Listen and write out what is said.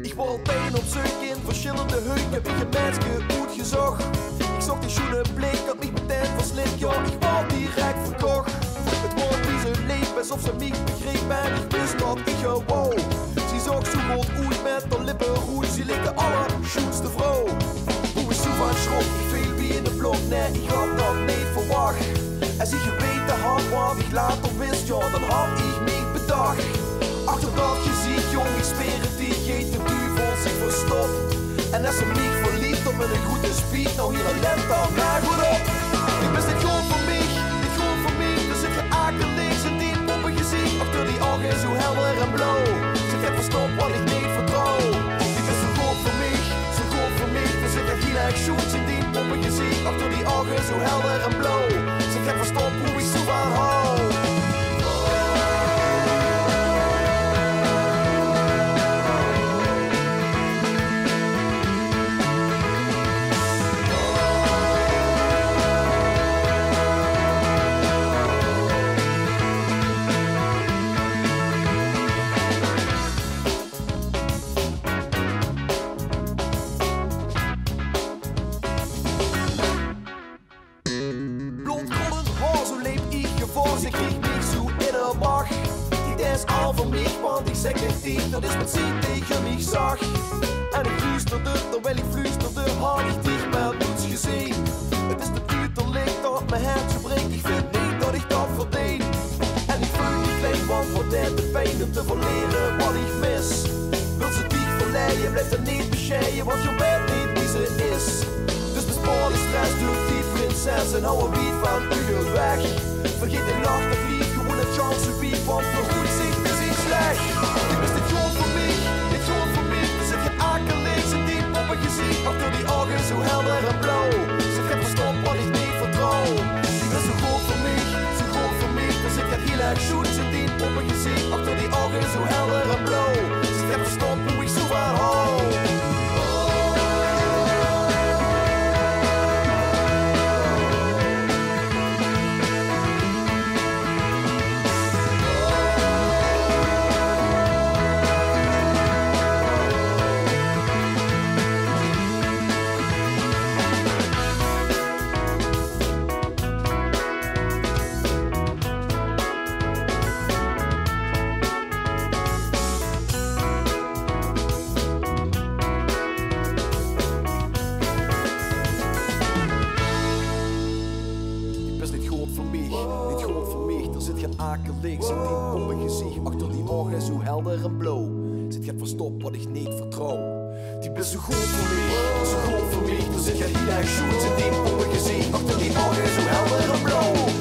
Ik word altijd op zoek in verschillende heuken. Heb ik een mensje uitgezocht. Ik zag die schoenen blik, had niet meteen verslikt. Ja, ik word direct verkocht. Het woord die ze leek, alsof ze mij begreep. En ik wist dat ik gewoon. Ze zag zo goed uit met haar lippen rood. Ze leek de allerschoonste vrouw. Hoe is zo van schrok, ik viel wie in de blok. Nee, ik had dat niet verwacht. Als ik geweten had wat ik later wist, ja, dan had ik niet bedacht. Achter dat gezicht, jong, ik zweer het, die geet de duivel zich verstopt. En als ze mij verliefd op met een goede speed, nou hier een lente aan mij goed op. Ik ben dit gewoon voor mij, dit gewoon voor mij. Er zit geen akelig in die poppengezicht. Achter die ogen zo helder en blauw. Ze gaat verstopt wat ik niet vertrouw. Ik ben zo goed voor mij, zo goed voor mij. Er zit geen gelijk shoots in die poppengezicht. Achter die ogen zo helder en blauw. Ze gaat verstopt hoe ik zo van hou. Ze kreeg niet zo in de bach. Die is al van mij, want ik zeg het niet. Dat is wat ze tegen mij zag. En ik fluisterde, terwijl ik fluisterde, had ik dicht met niets gezien. Het is natuurlijk dat mijn hertje breekt. Ik vind niet dat ik dat verdien. En ik voel me klein, want wat deed de pijn om te verleren wat ik mis. Wil ze dich verleiden, blijft er niet bescheiden, want je weet niet wie ze is. Dus bespoor de stress, doe die prinses en hou een beat van u weg. Vergeet de lach, dat lief, gewoon een chance biedt, want vergoed zich is iets slecht. Dit is dit gewoon voor mij, dit gewoon voor mij. Er zit geen akelig in die poppengezicht. Achter die ogen zo helder en blauw. Ze gaat verstopt wat ik niet vertrouw. Dit is zo goed voor mij, zo goed voor mij. Er zit geen heel erg shoots in die poppengezicht. Achter die ogen zo helder en blauw. Ze gaat verstopt hoe ik zo van hou. Akelig zit die poppengezicht. Achter die ogen zo helder en blauw. Zit gaat verstopt wat ik niet vertrouw. Die is zo goed voor mij, zo goed voor mij. Er zit geen heel erg shoots in die poppengezicht. Achter die ogen zo helder en blauw.